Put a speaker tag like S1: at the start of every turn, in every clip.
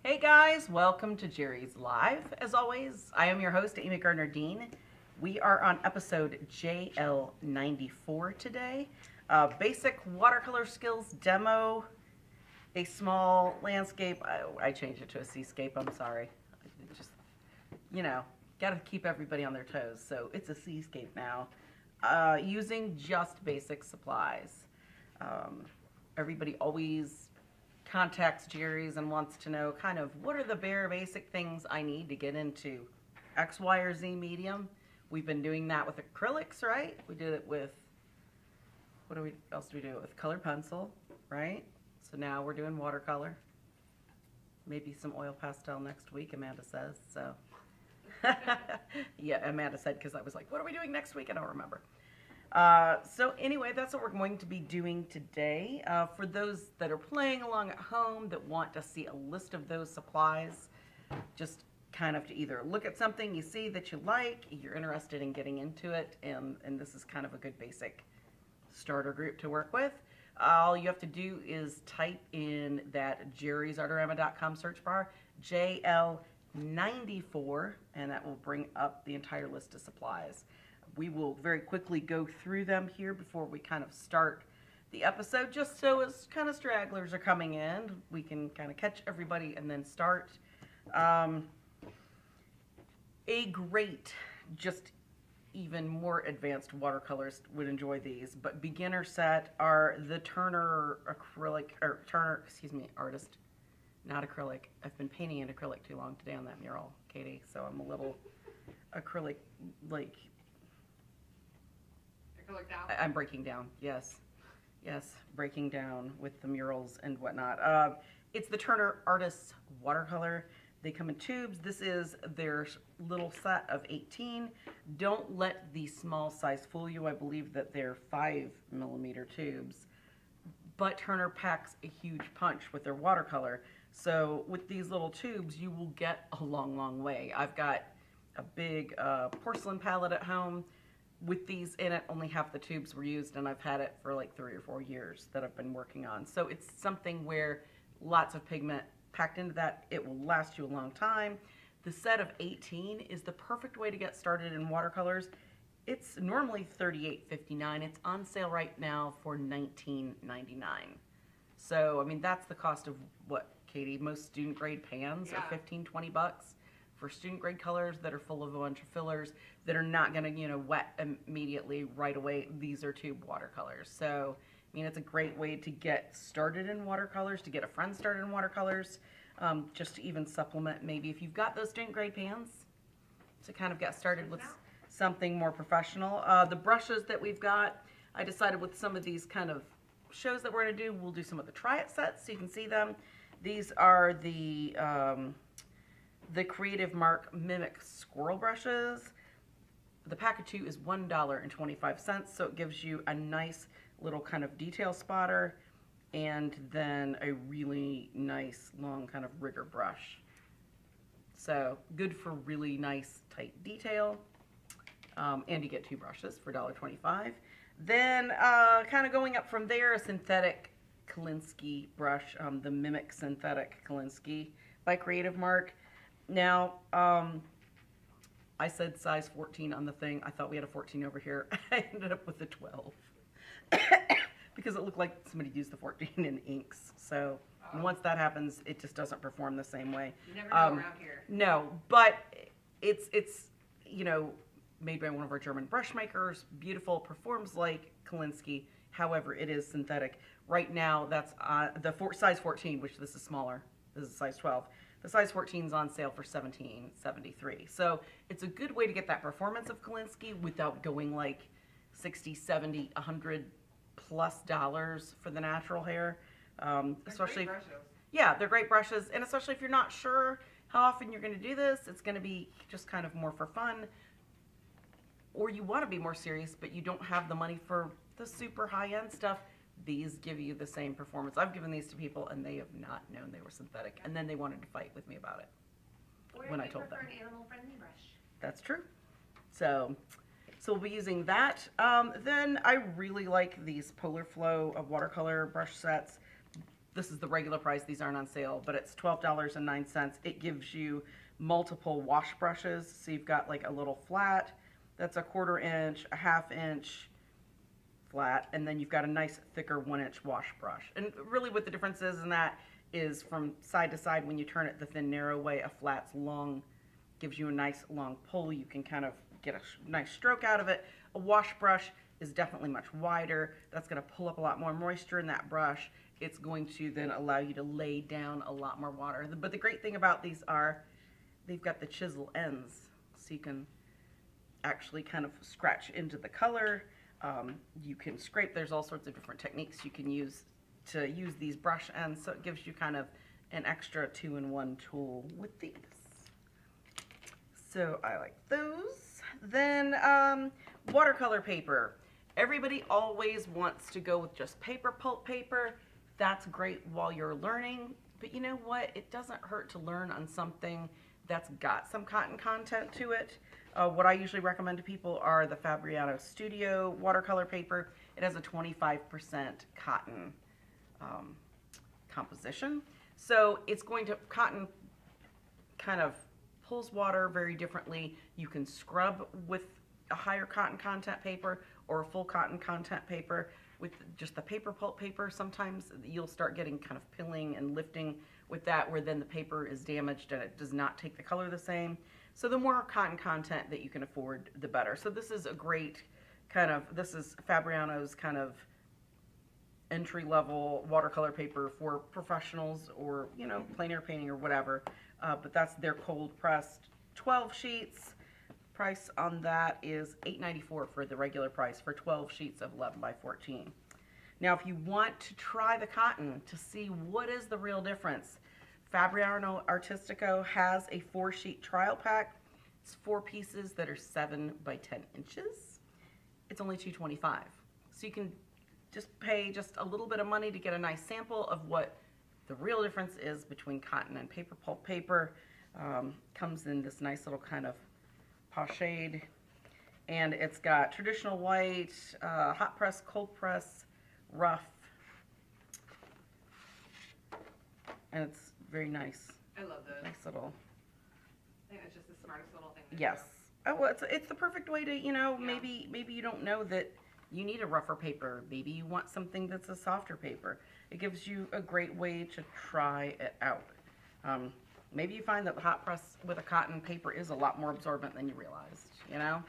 S1: Hey guys, welcome to Jerry's Live. As always, I am your host, Amy Gardner Dean. We are on episode JL94 today. Basic watercolor skills demo, a small landscape. I changed it to a seascape, I'm sorry. Just, gotta keep everybody on their toes. So it's a seascape now, using just basic supplies. Everybody always contacts Jerry's and wants to know kind of what are the bare basic things I need to get into X, Y, or Z medium. We've been doing that with acrylics, right? We did it with, else do we do it with colored pencil, right? So now we're doing watercolor. Maybe some oil pastel next week, Amanda says, so. Yeah, Amanda said, because I was like, what are we doing next week? I don't remember. So anyway, that's what we're going to be doing today. For those that are playing along at home that want to see a list of those supplies, just kind of to either look at something you see that you like, you're interested in getting into it, and this is kind of a good basic starter group to work with. All you have to do is type in that jerrysartorama.com search bar, JL94, and that will bring up the entire list of supplies. We will very quickly go through them here before we kind of start the episode, just so as kind of stragglers are coming in, we can kind of catch everybody and then start. A great, just even more advanced watercolorist would enjoy these, but beginner set are the Turner acrylic, or Turner, excuse me, artist, not acrylic. I've been painting in acrylic too long today on that mural, Katie, so I'm a little acrylic, like, I'm breaking down, yes, breaking down with the murals and whatnot. It's the Turner Artists Watercolor. They come in tubes. This is their little set of 18. Don't let the small size fool you. I believe that they're 5mm tubes, but Turner packs a huge punch with their watercolor. So with these little tubes, you will get a long, long way. I've got a big porcelain palette at home. With these in it, only half the tubes were used, and I've had it for like 3 or 4 years that I've been working on. So it's something where lots of pigment packed into that. It will last you a long time. The set of 18 is the perfect way to get started in watercolors. It's normally $38.59. It's on sale right now for $19.99. So, I mean, that's the cost of what, Katie? Most student grade pans are 15, 20 bucks. For student grade colors that are full of a bunch of fillers that are not going to, wet immediately right away. These are tube watercolors. So, I mean, it's a great way to get started in watercolors, to get a friend started in watercolors, just to even supplement maybe if you've got those student grade pans to kind of get started with something more professional. The brushes that we've got, I decided with some of these kind of shows that we're going to do, we'll do some of the try it sets so you can see them. These are the Creative Mark Mimic Squirrel brushes. The pack of 2 is $1.25, so it gives you a nice little kind of detail spotter and then a really nice long kind of rigger brush. So good for really nice tight detail. And you get 2 brushes for $1.25. Then kind of going up from there, a synthetic Kolinsky brush, the Mimic Synthetic Kolinsky by Creative Mark. Now, I said size 14 on the thing. I thought we had a 14 over here. I ended up with a 12 because it looked like somebody used the 14 in inks. So once that happens, it just doesn't perform the same way.
S2: You never know around here.
S1: No, but it's made by one of our German brush makers. Beautiful, performs like Kolinsky. However, it is synthetic. Right now, that's the size 14, which this is smaller. This is size 12. The size 14 is on sale for $17.73. So it's a good way to get that performance of Kolinsky without going like $60, $70, $100+ for the natural hair. Especially, yeah, they're great brushes, and especially if you're not sure how often you're going to do this, it's going to be just kind of more for fun, or you want to be more serious, but you don't have the money for the super high-end stuff. These give you the same performance. I've given these to people, and they have not known they were synthetic, and then they wanted to fight with me about it when I told them.
S2: An animal-friendly brush.
S1: That's true. So we'll be using that. Then I really like these Polar Flow of watercolor brush sets. this is the regular price. These aren't on sale, but it's $12.09. It gives you multiple wash brushes. So you've got like a little flat that's a 1/4 inch, a 1/2 inch flat, and then you've got a nice thicker 1-inch wash brush. And really what the difference is in that is from side to side, when you turn it the thin narrow way, a flat's long, gives you a nice long pull. You can kind of get a nice stroke out of it. A wash brush is definitely much wider. That's going to pull up a lot more moisture in that brush. It's going to then allow you to lay down a lot more water. But the great thing about these are they've got the chisel ends, so you can actually kind of scratch into the color. You can scrape. There's all sorts of different techniques you can use to use these brush ends, so it gives you kind of an extra 2-in-1 tool with these. So I like those. Then watercolor paper. Everybody always wants to go with just paper pulp paper. That's great while you're learning, but you know what? It doesn't hurt to learn on something that's got some cotton content to it. What I usually recommend to people are the Fabriano Studio watercolor paper. It has a 25% cotton composition. So it's going to, cotton kind of pulls water very differently. You can scrub with a higher cotton content paper or a full cotton content paper. With just the paper pulp paper, sometimes you'll start getting kind of pilling and lifting with that, where then the paper is damaged and it does not take the color the same. So the more cotton content that you can afford, the better. So this is a great kind of, this is Fabriano's kind of entry-level watercolor paper for professionals or, you know, plein air painting or whatever. But that's their cold pressed 12 sheets. Price on that is $8.94 for the regular price for 12 sheets of 11 by 14. Now, if you want to try the cotton to see what is the real difference, Fabriano Artistico has a 4-sheet trial pack. It's 4 pieces that are 7 by 10 inches. It's only $2.25. So you can just pay just a little bit of money to get a nice sample of what the real difference is between cotton and paper pulp paper. Comes in this nice little kind of pochade, and it's got traditional white, hot press, cold press, rough, and it's very nice.
S2: I love those.
S1: Nice little.
S2: I think it's just the smartest little thing to
S1: Yes.
S2: do.
S1: Oh, well, it's the perfect way to, you know,
S2: Yeah.
S1: maybe you don't know that you need a rougher paper. Maybe you want something that's a softer paper. It gives you a great way to try it out. Maybe you find that the hot press with a cotton paper is a lot more absorbent than you realized, you know?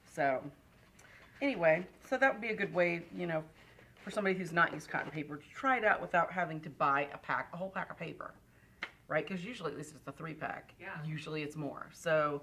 S1: So, anyway, so that would be a good way, you know, for somebody who's not used cotton paper to try it out without having to buy a whole pack of paper, right? Because usually, at least it's a 3-pack.
S2: Yeah.
S1: Usually it's more. So,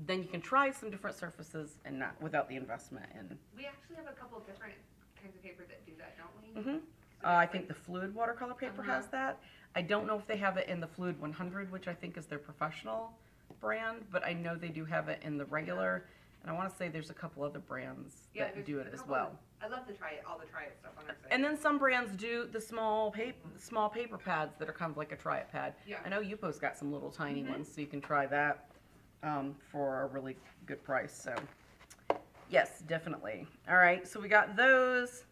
S1: then you can try some different surfaces and not without the investment in.
S2: We actually have a couple different kinds of paper that do that, don't we?
S1: Mm-hmm. I think the Fluid watercolor paper has that. I don't know if they have it in the Fluid 100, which I think is their professional brand, but I know they do have it in the regular. And I want to say there's a couple other brands that
S2: there's
S1: do it
S2: a
S1: as
S2: couple
S1: well.
S2: I love to try it, all the try it stuff on our site.
S1: And then some brands do the small paper pads that are kind of like a try it pad.
S2: Yeah.
S1: I know Yupo's got some little tiny ones, so you can try that for a really good price. So yes, definitely. All right, so we got those.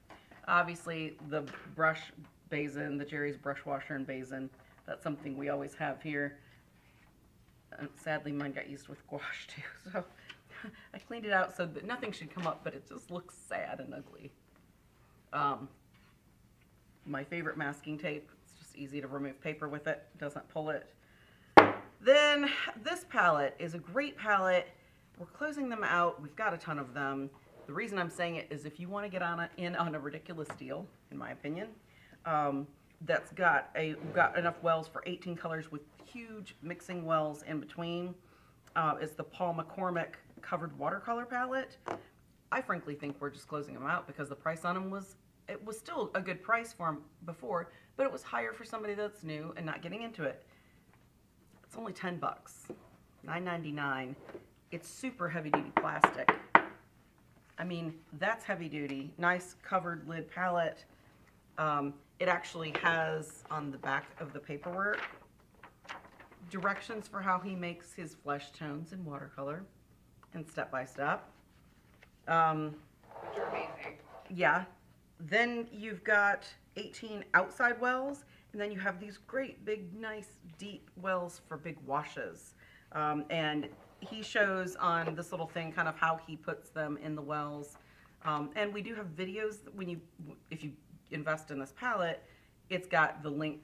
S1: Obviously, the brush basin, the Jerry's brush washer and basin. That's something we always have here. Sadly, mine got used with gouache too, so I cleaned it out so that nothing should come up, but it just looks sad and ugly. My favorite masking tape. It's just easy to remove paper with it. Doesn't pull it. Then this palette is a great palette. We're closing them out. We've got a ton of them. The reason I'm saying it is if you want to get in on a ridiculous deal, in my opinion, that's got enough wells for 18 colors with huge mixing wells in between, is the Paul McCormick covered watercolor palette. I frankly think we're just closing them out because the price on them was still a good price for them before, but it was higher for somebody that's new and not getting into it. It's only 10 bucks, $9.99. It's super heavy duty plastic. I mean, that's heavy duty. Nice covered lid palette. It actually has on the back of the paperwork directions for how he makes his flesh tones in watercolor and step by step.
S2: Which are amazing.
S1: Yeah. Then you've got 18 outside wells, and then you have these great big nice deep wells for big washes. And he shows on this little thing kind of how he puts them in the wells. And we do have videos if you invest in this palette, it's got the link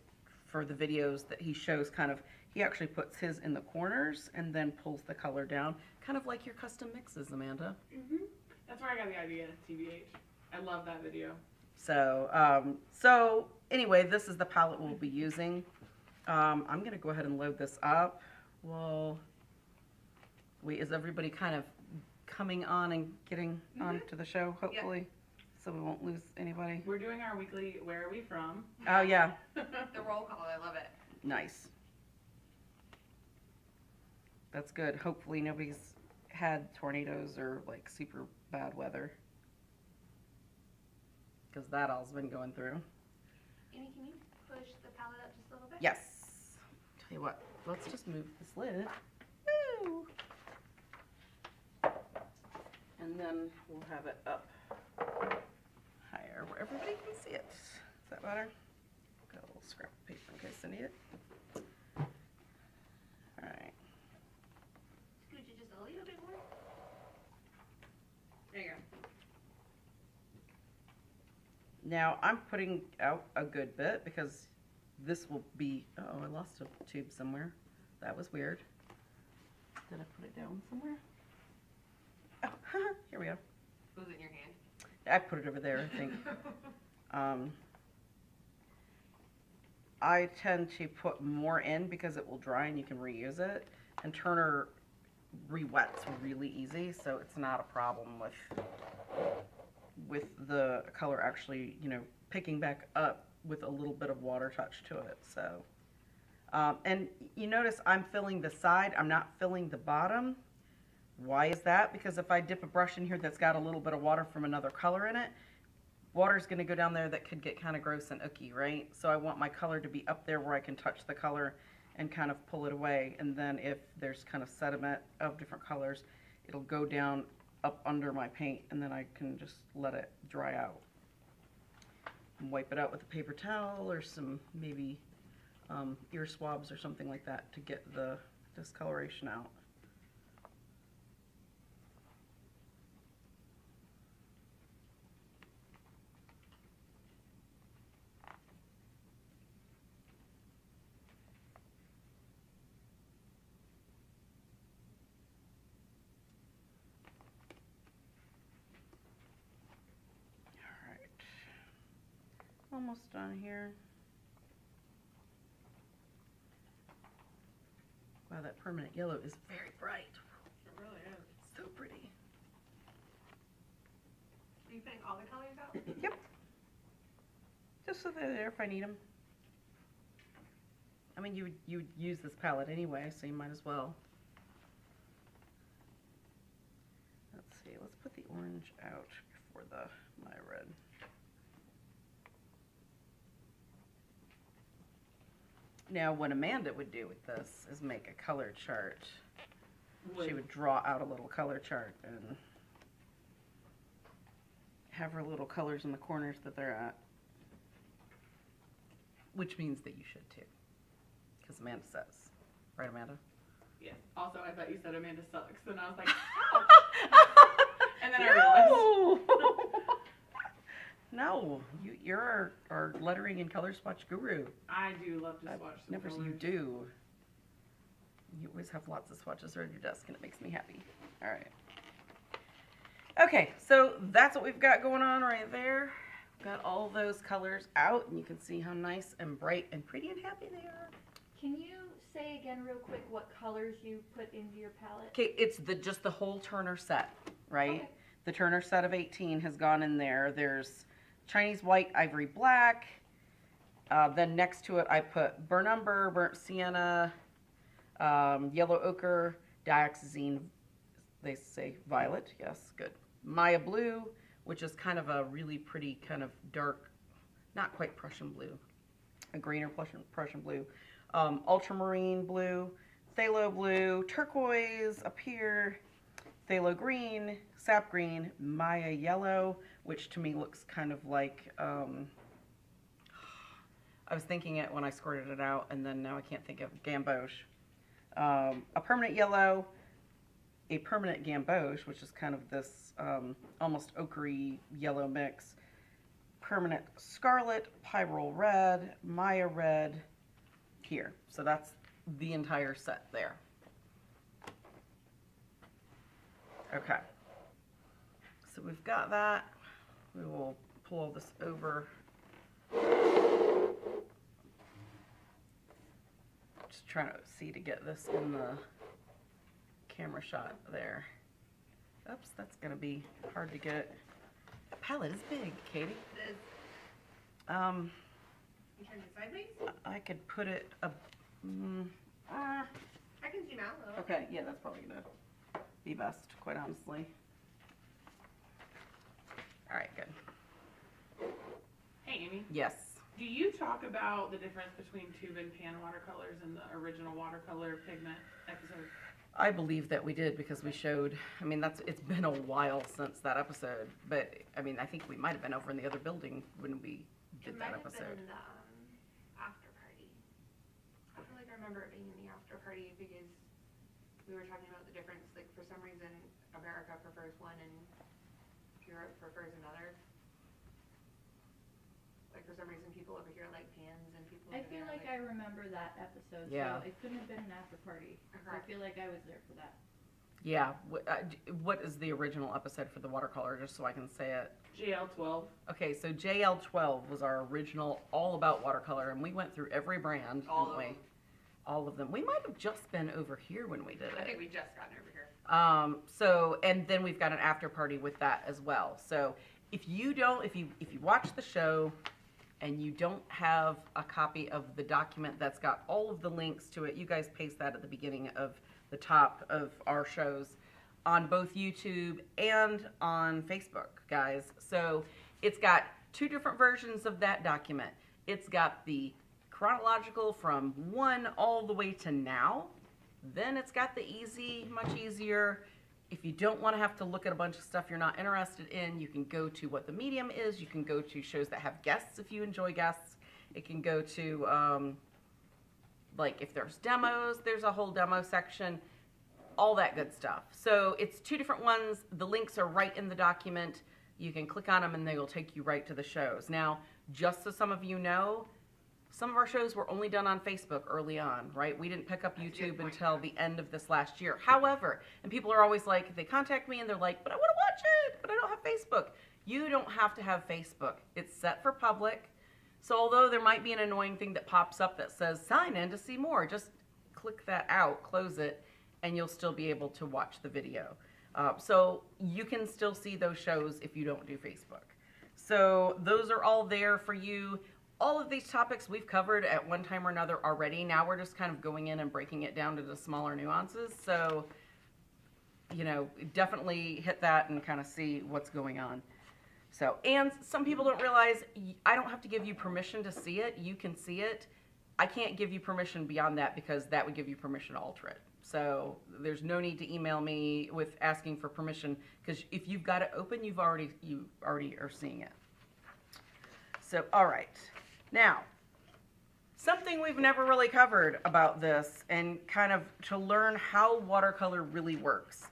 S1: for the videos that he shows kind of, he actually puts his in the corners and then pulls the color down, kind of like your custom mixes, Amanda.
S3: That's where I got the idea, TBH. I love that video.
S1: So anyway, this is the palette we'll be using. I'm gonna go ahead and load this up. Well, wait, is everybody kind of coming on and getting on to the show, hopefully? So we won't lose anybody.
S3: We're doing our weekly Where Are We From?
S1: Oh, yeah.
S2: The roll call, I love it.
S1: Nice. That's good. Hopefully nobody's had tornadoes or like super bad weather. Because that all's been going through.
S2: Amy, can you push the palette up just a little bit?
S1: Yes. Tell you what, let's just move this lid. Woo! And then we'll have it up higher where everybody can see it. Is that better? Got a little scrap of paper in case I need it. Alright.
S2: Scooch it just a little bit more.
S3: There you go.
S1: Now I'm putting out a good bit because this will be, oh, I lost a tube somewhere. That was weird. Did I put it down somewhere? Oh, here we go.
S2: Was it in your hand?
S1: I put it over there, I think. I tend to put more in because it will dry and you can reuse it. And Turner re-wets really easy, so it's not a problem with the color actually, you know, picking back up with a little bit of water touch to it. So, and you notice I'm filling the side, I'm not filling the bottom. Why is that? Because if I dip a brush in here that's got a little bit of water from another color in it, water's going to go down there that could get kind of gross and icky, right? So I want my color to be up there where I can touch the color and kind of pull it away. And then if there's kind of sediment of different colors, it'll go down up under my paint and then I can just let it dry out. And wipe it out with a paper towel or some maybe ear swabs or something like that to get the discoloration out. Almost done here. Wow, that permanent yellow is very bright.
S3: It really is.
S1: So pretty.
S2: Are you putting all the colors out?
S1: Yep. Just so they're there if I need them. I mean, you would use this palette anyway, so you might as well. Let's see. Let's put the orange out before my red. Now, what Amanda would do with this is make a color chart. She would draw out a little color chart and have her little colors in the corners that they're at. Which means that you should too. Because Amanda says. Right, Amanda?
S3: Yes. Also, I thought you said Amanda sucks, and I was like, oh. And then I realized.
S1: No, you're our lettering and color swatch guru.
S3: I do love to swatch some
S1: Never
S3: colors.
S1: you do. You always have lots of swatches around your desk, and it makes me happy. All right. Okay, so that's what we've got going on right there. Got all those colors out, and you can see how nice and bright and pretty and happy they are.
S4: Can you say again real quick what colors you put into your palette?
S1: Okay, it's just the whole Turner set, right?
S4: Okay.
S1: The Turner set of 18 has gone in there. There's Chinese white, ivory black. Then next to it, I put burnt umber, burnt sienna, yellow ochre, dioxazine, they say violet, yes, good. Maya blue, which is kind of a really pretty kind of dark, not quite Prussian blue, a greener Prussian blue. Ultramarine blue, phthalo blue, turquoise up here, phthalo green, sap green, Maya yellow, which to me looks kind of like I was thinking it when I squirted it out, and then now I can't think of gamboge. A permanent yellow, a permanent gamboge, which is kind of this almost ochre yellow mix. Permanent scarlet, pyrrole red, Maya red here. So that's the entire set there. Okay. So we've got that. We will pull all this over. Just trying to see to get this in the camera shot there. Oops, that's gonna be hard to get. The palette is big, Katie.
S2: It is. You turn it sideways?
S1: I could put it up.
S2: I can zoom out though.
S1: Okay, yeah, that's probably gonna be best, quite honestly. All right, good.
S3: Hey, Amy.
S1: Yes.
S3: Do you talk about the difference between tube and pan watercolors in the original watercolor pigment episode?
S1: I believe that we did because we showed, I mean, it's been a while since that episode, but I mean, I think we might have been over in the other building when we did
S2: It
S1: that
S2: might have
S1: episode.
S2: been the after party. I feel like I remember it being in the after party because we were talking about the difference. Like for some reason, America prefers one and Europe prefers another. Like for some reason, people over here like pans and people
S4: I
S2: over
S4: feel
S2: there
S4: like I remember that episode,
S1: Yeah.
S4: so it couldn't have been an after party. I feel like I was there for that.
S1: Yeah, what is the original episode for the watercolor, just so I can say it?
S3: JL12.
S1: Okay, so JL12 was our original all about watercolor, and we went through every brand,
S2: All
S1: didn't
S2: of
S1: we?
S2: them.
S1: All of them. We might have just been over here when we did
S2: I think
S1: it.
S2: we just gotten over here.
S1: So, and then we've got an after party with that as well. So if you watch the show and you don't have a copy of the document that's got all of the links to it, you guys paste that at the beginning of the top of our shows on both YouTube and on Facebook, guys. So it's got two different versions of that document. It's got the chronological from 1 all the way to now. Then it's got the easy, much easier. If you don't want to have to look at a bunch of stuff you're not interested in, you can go to what the medium is. You can go to shows that have guests if you enjoy guests. It can go to, like if there's demos, there's a whole demo section, all that good stuff. So it's two different ones. The links are right in the document. You can click on them and they will take you right to the shows. Now, just so some of you know, some of our shows were only done on Facebook early on, right? We didn't pick up
S2: That's a good
S1: YouTube
S2: point.
S1: until the end of this last year. However, and people are always like, they contact me and they're like, but I want to watch it, but I don't have Facebook. You don't have to have Facebook. It's set for public. So although there might be an annoying thing that pops up that says sign in to see more, just click that out, close it, and you'll still be able to watch the video. So you can still see those shows if you don't do Facebook. So those are all there for you. All of these topics we've covered at one time or another already. Now we're just kind of going in and breaking it down to the smaller nuances. So, you know, definitely hit that and kind of see what's going on. So, and some people don't realize I don't have to give you permission to see it. You can see it. I can't give you permission beyond that because that would give you permission to alter it. So there's no need to email me with asking for permission because if you've got it open, you already are seeing it. So, all right. Now, something we've never really covered about this and kind of to learn how watercolor really works.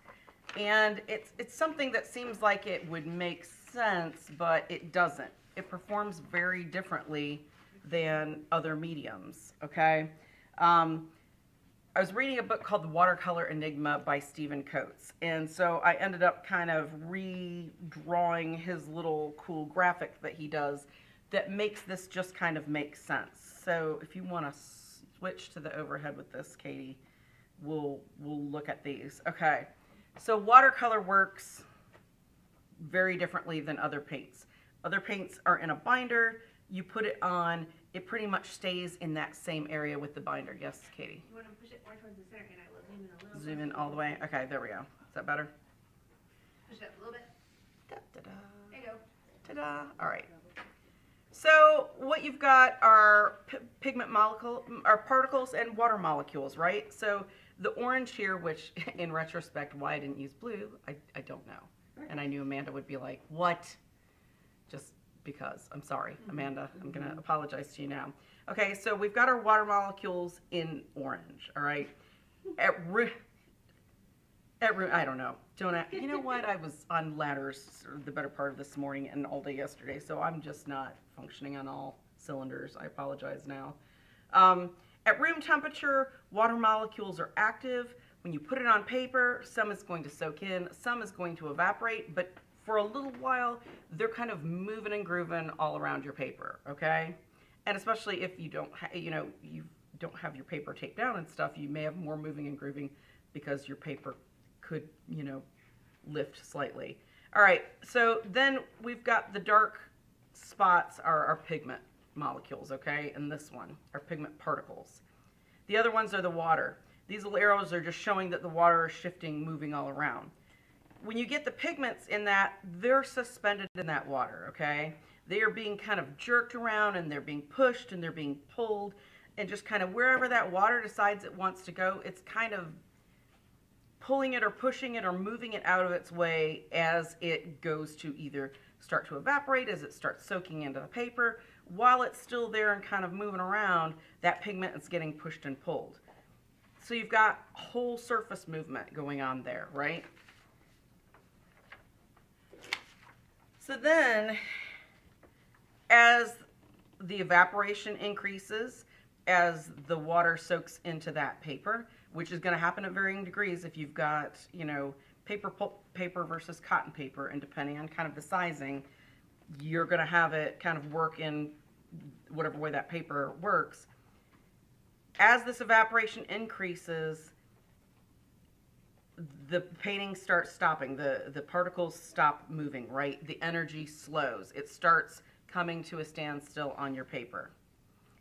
S1: And it's something that seems like it would make sense, but it doesn't. It performs very differently than other mediums, okay? I was reading a book called The Watercolor Enigma by Stephen Coates. And so I ended up kind of redrawing his little cool graphic that he does that makes this just kind of make sense. So if you want to switch to the overhead with this, Katie, we'll look at these. Okay, so watercolor works very differently than other paints. Other paints are in a binder, you put it on, it pretty much stays in that same area with the binder. Yes, Katie?
S2: You want to push it more towards the center and I will zoom in a little
S1: Zoom
S2: bit.
S1: in all the way. Okay, there we go. Is that better?
S2: Push it up a little bit.
S1: Da-da-da.
S2: There you go.
S1: Ta-da. All right. So what you've got are pigment particles and water molecules, right? So the orange here, which in retrospect, why I didn't use blue, I don't know. And I knew Amanda would be like, what? Just because I'm sorry, Amanda, I'm gonna apologize to you now. Okay, so we've got our water molecules in orange, all right? I don't know. You know what? I was on ladders the better part of this morning and all day yesterday, so I'm just not functioning on all cylinders. I apologize now. At room temperature, water molecules are active. When you put it on paper, some is going to soak in, some is going to evaporate, but for a little while, they're kind of moving and grooving all around your paper, okay? And especially if you don't, you don't have your paper taped down and stuff, you may have more moving and grooving because your paper could, lift slightly. All right, so then we've got the dark spots are our pigment molecules, okay? And this one are pigment particles. The other ones are the water. These little arrows are just showing that the water is shifting, moving all around. When you get the pigments in that, they're suspended in that water, okay? They are being kind of jerked around and they're being pushed and they're being pulled, and just kind of wherever that water decides it wants to go, it's kind of pulling it or pushing it or moving it out of its way as it goes to either start to evaporate, as it starts soaking into the paper. While it's still there and kind of moving around, that pigment is getting pushed and pulled. So you've got whole surface movement going on there, right? So then, as the evaporation increases, as the water soaks into that paper, which is going to happen at varying degrees if you've got, paper pulp paper versus cotton paper, and depending on kind of the sizing, you're going to have it kind of work in whatever way that paper works. As this evaporation increases, the painting starts stopping. The particles stop moving, right? The energy slows. It starts coming to a standstill on your paper.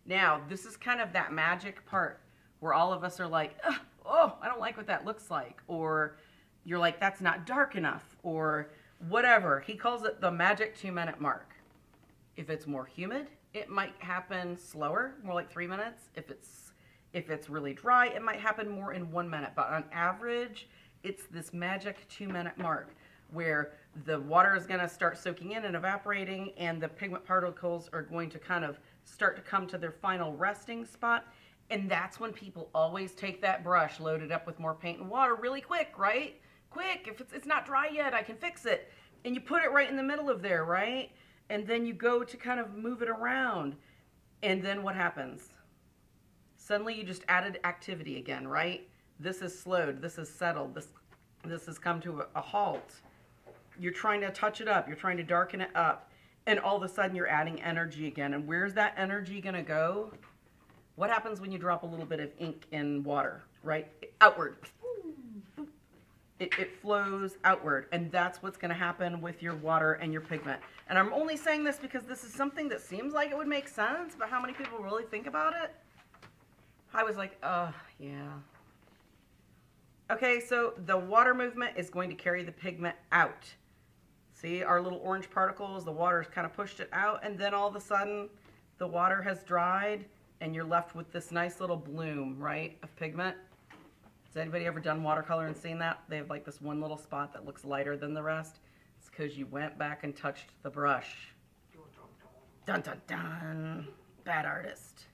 S1: Now, this is kind of that magic part where all of us are like, oh, I don't like what that looks like. Or you're like, that's not dark enough, or whatever. He calls it the magic 2-minute mark. If it's more humid, it might happen slower, more like 3 minutes. If it's really dry, it might happen more in 1 minute. But on average, it's this magic 2-minute mark where the water is going to start soaking in and evaporating, and the pigment particles are going to kind of start to come to their final resting spot. And that's when people always take that brush loaded up with more paint and water really quick, right? Quick, if it's not dry yet, I can fix it. And you put it right in the middle of there, right? And then you go to kind of move it around. And then what happens? Suddenly you just added activity again, right? This is slowed, this is settled, this has come to a halt. You're trying to touch it up, you're trying to darken it up, and all of a sudden you're adding energy again. And where's that energy gonna go? What happens when you drop a little bit of ink in water, right? Outward. It flows outward, and that's what's gonna happen with your water and your pigment. And I'm only saying this because this is something that seems like it would make sense, but how many people really think about it? I was like, yeah. Okay, so the water movement is going to carry the pigment out. See, our little orange particles, the water's kind of pushed it out, and then all of a sudden, the water has dried, and you're left with this nice little bloom, right, of pigment. Has anybody ever done watercolor and seen that? They have like this one little spot that looks lighter than the rest. It's because you went back and touched the brush. Dun, dun, dun. Bad artist.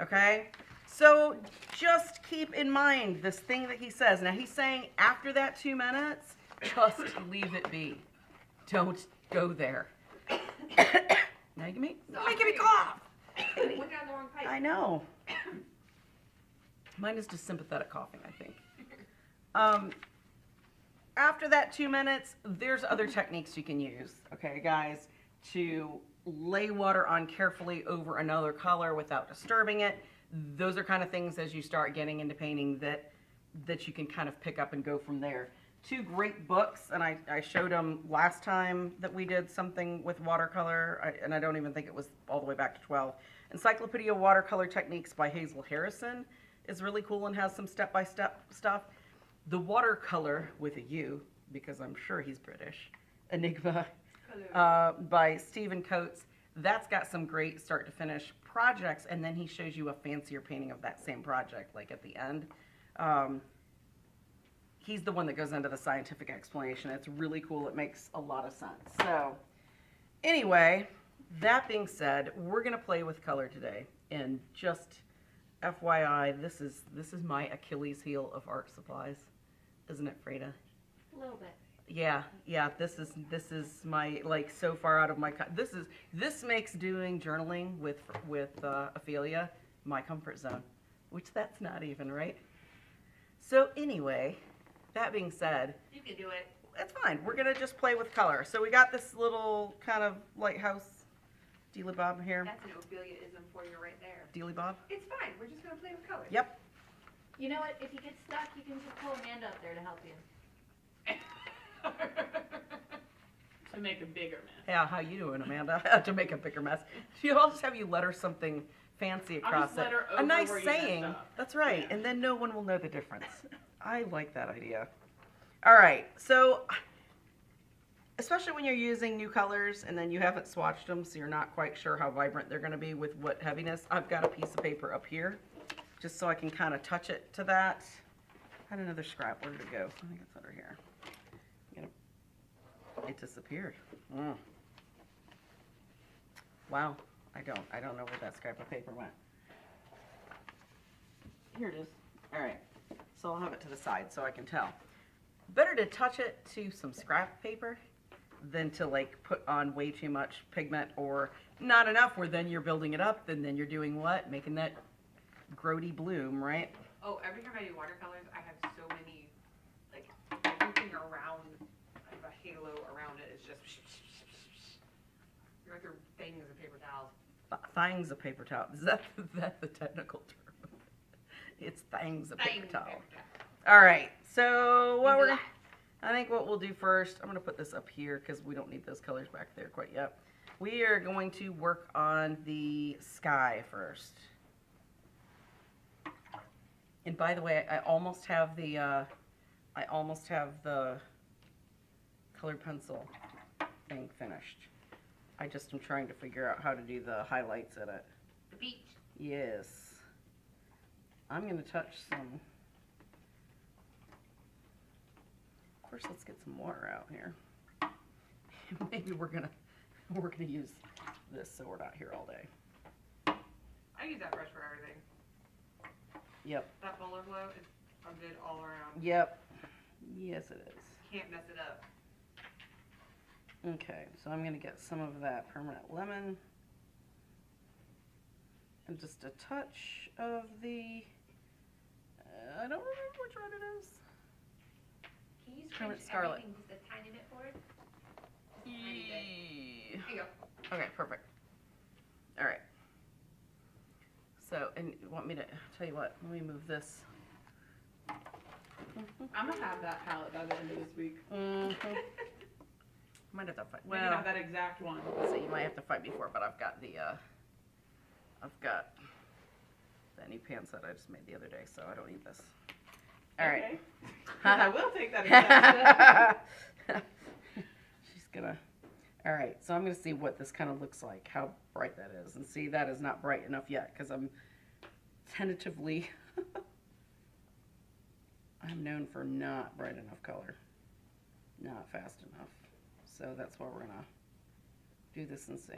S1: Okay? So just keep in mind this thing that he says. Now he's saying after that 2 minutes, just leave it be. Don't go there. Now you give me cough.
S2: Went down the wrong pipe.
S1: I know. Mine is just sympathetic coughing, I think. After that 2 minutes, there's other techniques you can use, okay, guys, to lay water on carefully over another color without disturbing it. Those are kind of things as you start getting into painting that you can kind of pick up and go from there. 2 great books, and I showed them last time that we did something with watercolor, and I don't even think it was all the way back to 12. Encyclopedia Watercolor Techniques by Hazel Harrison is really cool and has some step-by-step stuff. The Watercolor with a U, because I'm sure he's British, Enigma by Stephen Coates. That's got some great start-to-finish projects, and then he shows you a fancier painting of that same project, like at the end. He's the one that goes into the scientific explanation. It's really cool. It makes a lot of sense. So, anyway, That being said, we're gonna play with color today, and just FYI, this is my Achilles heel of art supplies, isn't it, Freda?
S4: A little bit.
S1: Yeah, this is my, like, so far out of my this makes doing journaling with Ophelia my comfort zone, which that's not even, right? So anyway, that being said,
S2: You can do it.
S1: it's fine. We're gonna just play with color. So we got this little kind of lighthouse dealy bob here.
S2: That's an Ophelia-ism for you right there.
S1: Dealy bob.
S2: It's fine. We're just gonna play with colors.
S1: Yep.
S4: You know what? If you get stuck, you can just pull Amanda up there to help you.
S3: To make a bigger mess.
S1: Yeah, how you doing, Amanda? To make a bigger mess. I'll just have you letter something fancy
S3: I'll
S1: across
S3: just
S1: it.
S3: letter
S1: A
S3: over
S1: nice
S3: where you messed
S1: saying.
S3: up.
S1: That's right.
S3: Yeah.
S1: And then no one will know the difference. I like that idea. All right. So, especially when you're using new colors and then you haven't swatched them, so you're not quite sure how vibrant they're going to be with what heaviness, I've got a piece of paper up here just so I can kind of touch it to that. I had another scrap. Where did it go? I think it's under here. It disappeared. Wow. I don't know where that scrap of paper went. Here it is. All right. So I'll have it to the side so I can tell. Better to touch it to some scrap paper than to like put on way too much pigment or not enough where then you're building it up and then you're doing what? Making that grody bloom, right?
S2: Oh, every time I do watercolors, I have so many, like, everything around, I have a halo around it. It's just, you go through things of paper towels.
S1: Things of paper towel. Is that the technical term? It's things of paper
S2: Things of
S1: towel.
S2: paper towels.
S1: All right. So what
S2: Easy.
S1: I think what we'll do first, I'm going to put this up here because we don't need those colors back there quite yet. We are going to work on the sky first. And by the way, I almost have the colored pencil thing finished. I just am trying to figure out how to do the highlights in it.
S2: The beach.
S1: Yes. I'm going to touch some. Of course, let's get some water out here. Maybe we're gonna use this so we're not here all day.
S2: I use that brush for everything.
S1: Yep.
S2: That Polar Flow is a good all around.
S1: Yep. Yes, it is.
S2: Can't mess it up.
S1: Okay, so I'm gonna get some of that permanent lemon and just a touch of the. I don't remember which one it is.
S2: Can you
S1: Kermit
S2: scrunch
S1: Scarlet.
S2: everything just a tiny bit forward? Tiny bit. There you go.
S1: Okay, perfect. All right. So, and you want me to tell you what? Let me move this.
S3: I'm gonna have that palette by the end of this week.
S1: Might have to fight.
S3: Maybe
S1: Well,
S3: not that exact one.
S1: so you might have to fight before, but I've got the new pants that I just made the other day, so I don't need this. All right.
S3: Okay. 'Cause I will take that exact
S1: She's gonna. All right, so I'm gonna see what this kind of looks like, how bright that is, and see that is not bright enough yet because I'm tentatively. I'm known for not bright enough color, not fast enough, so that's why we're gonna do this and see.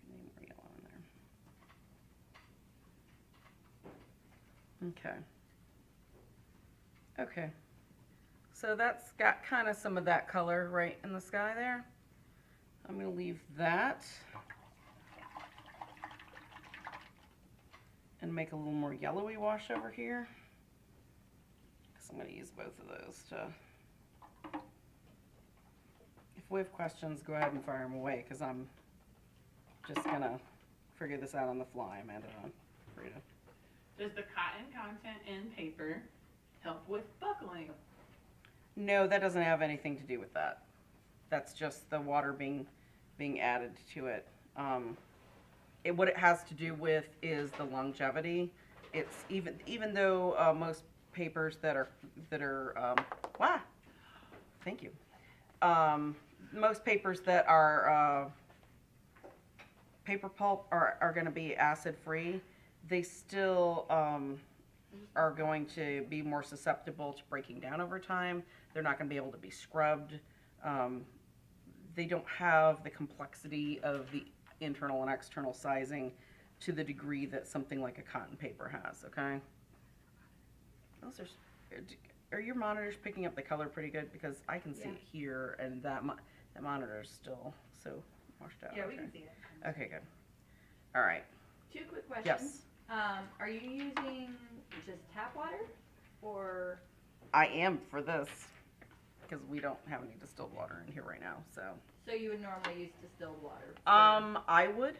S1: Need more yellow in there. Okay. Okay. So that's got kind of some of that color right in the sky there. I'm going to leave that and make a little more yellowy wash over here. Because I'm going to use both of those to... If we have questions, go ahead and fire them away because I'm just going to figure this out on the fly, Amanda and Frida.
S3: Does the cotton content in paper help with buckling?
S1: No, that doesn't have anything to do with that. That's just the water being added to it. What it has to do with is the longevity. It's even though most papers that are thank you. Most papers that are paper pulp are going to be acid free. They still are going to be more susceptible to breaking down over time. They're not going to be able to be scrubbed. they don't have the complexity of the internal and external sizing to the degree that something like a cotton paper has, okay? Those are your monitors picking up the color pretty good? Because I can see
S4: Yeah.
S1: it here, and that monitor is still so washed out.
S2: Yeah, we
S1: okay.
S2: can see it.
S1: Okay, good. All right.
S4: 2 quick questions.
S1: Yes.
S4: Are you using just tap water, or
S1: I am for this because we don't have any distilled water in here right now. So,
S4: so you would normally use distilled water?
S1: I would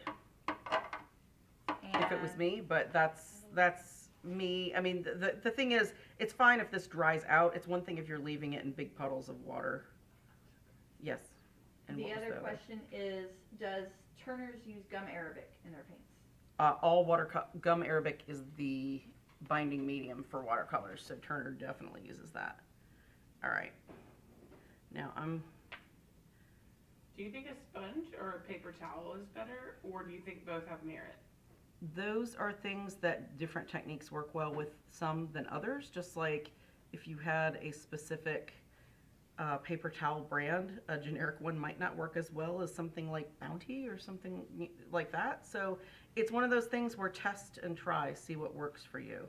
S1: if it was
S4: And-
S1: me, but that's me. I mean, the thing is, it's fine if this dries out. It's one thing if you're leaving it in big puddles of water. Yes. And
S4: The
S1: what was
S4: other question is, does Turner's use gum arabic in their paints?
S1: All gum arabic is the binding medium for watercolors, so Turner definitely uses that. All right. Now
S3: Do you think a sponge or a paper towel is better, or do you think both have merit?
S1: those are things that different techniques work well with some than others. Just like if you had a specific paper towel brand, a generic one might not work as well as something like Bounty or something like that. So it's one of those things where test and try, see what works for you.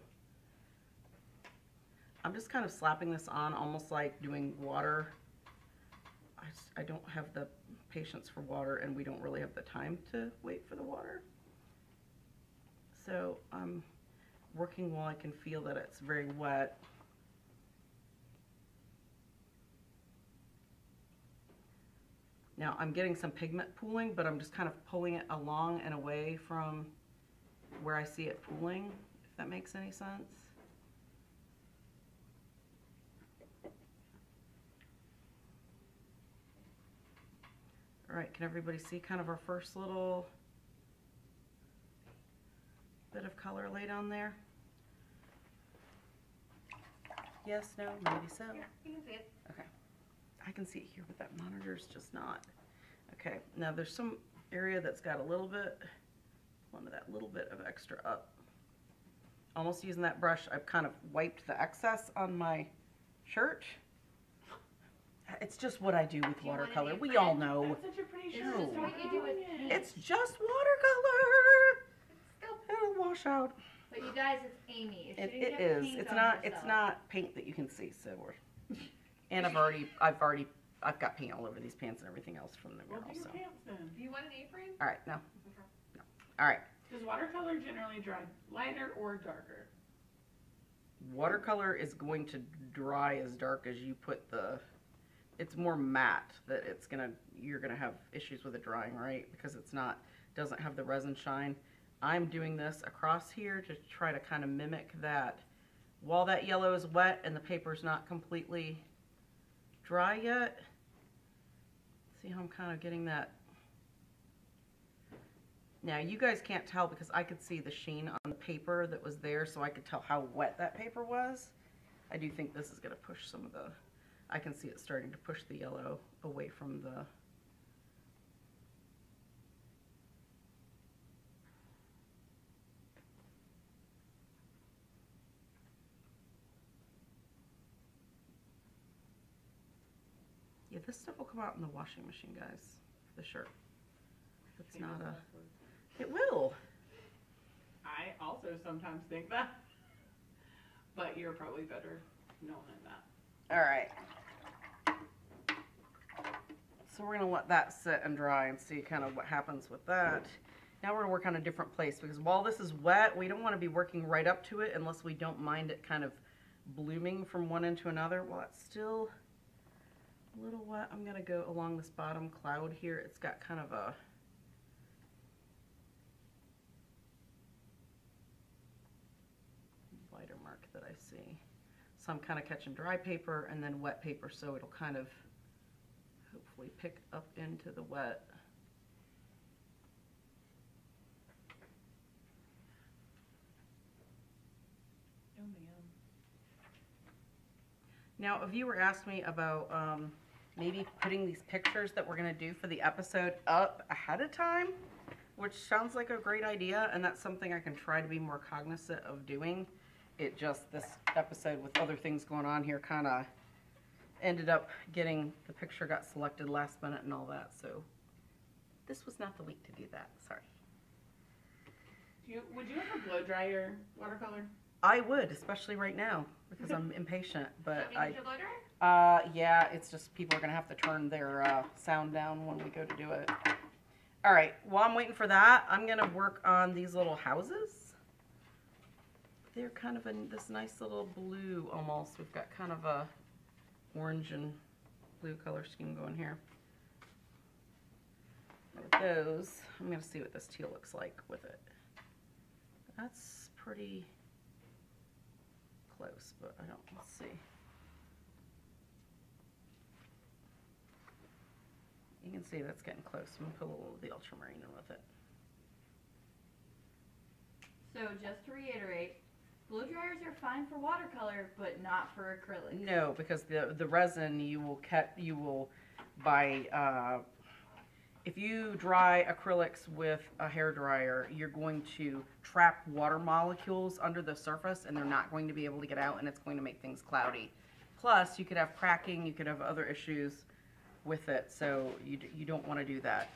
S1: I'm just kind of slapping this on almost like doing water. I don't have the patience for water, and we don't really have the time to wait for the water. So I'm working while I can feel that it's very wet. Now I'm getting some pigment pooling, but I'm just kind of pulling it along and away from where I see it pooling, if that makes any sense. All right, can everybody see kind of our first little bit of color laid on there? Yes, no, maybe so.
S2: Yeah, you can see it.
S1: Okay. I can see it here, but that monitor's just not. Okay, now there's some area that's got a little bit, one of that little bit of extra up. Almost using that brush, I've kind of wiped the excess on my shirt. It's just what I do with
S2: Do you want an
S1: watercolor. We
S2: apron?
S1: all know.
S3: That's such a pretty
S4: It's
S3: shirt.
S1: No.
S4: just what you do with paint.
S1: It's just watercolor.
S2: Still,
S1: It'll wash out.
S4: But you guys, it's Amy. If she
S1: It
S4: didn't get
S1: is.
S4: paint
S1: It's
S4: on
S1: not.
S4: herself-
S1: It's not paint that you can see. So we're. And I've got paint all over these pants and everything else from the
S3: Well,
S1: mural.
S3: do your
S1: So.
S3: pants then.
S2: do you want an apron?
S1: All right. No. All right.
S3: Does watercolor generally dry lighter or darker?
S1: Watercolor is going to dry as dark as you put the. It's more matte that you're gonna have issues with it drying, right? Because doesn't have the resin shine. I'm doing this across here to try to kind of mimic that. While that yellow is wet and the paper's not completely dry yet, see how I'm kind of getting that. Now you guys can't tell because I could see the sheen on the paper that was there, so I could tell how wet that paper was. I do think this is gonna push some of the, I can see it starting to push the yellow away from the. Yeah, this stuff will come out in the washing machine, guys, the shirt. It's not a, it will.
S3: I also sometimes think that, but you're probably better knowing that.
S1: All right. So we're gonna let that sit and dry and see kind of what happens with that. Now we're gonna work on a different place because while this is wet, we don't wanna be working right up to it unless we don't mind it kind of blooming from one end to another. While it's still a little wet, I'm gonna go along this bottom cloud here. It's got kind of a, lighter mark that I see. So I'm kind of catching dry paper and then wet paper, so it'll kind of hopefully pick up into the wet.
S3: Oh man.
S1: Now, a viewer asked me about maybe putting these pictures that we're going to do for the episode up ahead of time, which sounds like a great idea, and that's something I can try to be more cognizant of doing. It just, this episode with other things going on here kind of, ended up getting, the picture got selected last minute and all that, so this was not the week to do that, sorry.
S3: Would you ever blow dry your watercolor?
S1: I would, especially right now, because I'm impatient, but
S2: Do you need your blow dryer?
S1: yeah, it's just people are gonna have to turn their sound down when we go to do it. All right, while I'm waiting for that, I'm gonna work on these little houses. They're kind of in this nice little blue almost. We've got kind of a orange and blue color scheme going here. With those, I'm gonna see what this teal looks like with it. That's pretty close, but I don't, let's see. You can see that's getting close. I'm gonna put a little of the ultramarine in with it.
S4: So just to reiterate, blow dryers are fine for watercolor, but not for acrylic.
S1: No, because the resin you will buy, if you dry acrylics with a hair dryer, you're going to trap water molecules under the surface and they're not going to be able to get out and it's going to make things cloudy. Plus, you could have cracking, you could have other issues with it, so you don't want to do that.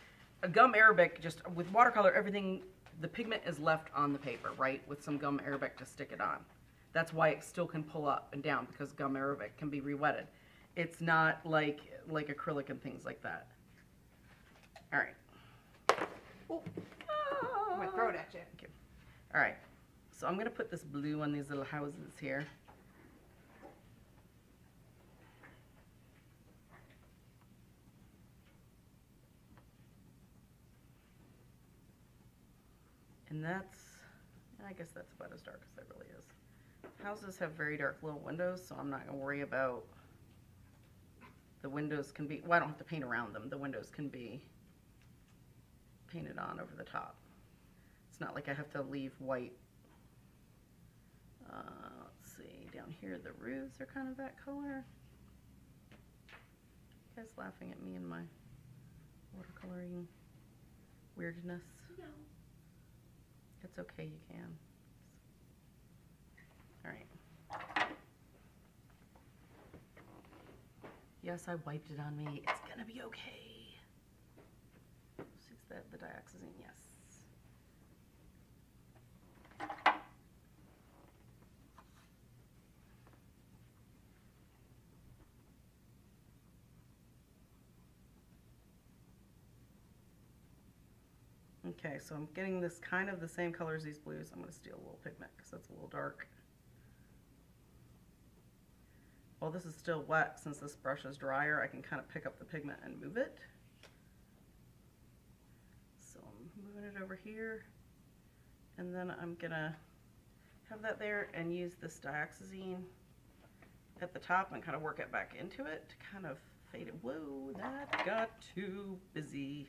S1: A gum arabic, just with watercolor, everything, the pigment is left on the paper, right, with some gum arabic to stick it on. That's why it still can pull up and down, because gum arabic can be re-wetted. It's not like acrylic and things like that. All right. Oh.
S2: I'm gonna throw it at you.
S1: Okay. All right. So I'm gonna put this blue on these little houses here. And that's, I guess that's about as dark as that really is. Houses have very dark little windows, so I'm not gonna worry about, the windows can be, well, I don't have to paint around them. The windows can be painted on over the top. It's not like I have to leave white. Let's see, down here the roofs are kind of that color. You guys laughing at me and my watercoloring weirdness?
S2: No.
S1: It's okay, you can. All right. Yes, I wiped it on me. It's gonna be okay. Sees that the dioxazine, yes. Okay, so I'm getting this kind of the same color as these blues. I'm going to steal a little pigment because that's a little dark. While this is still wet, since this brush is drier, I can kind of pick up the pigment and move it. So I'm moving it over here, and then I'm going to have that there and use this dioxazine at the top and kind of work it back into it to kind of fade it. Whoa, that got too busy.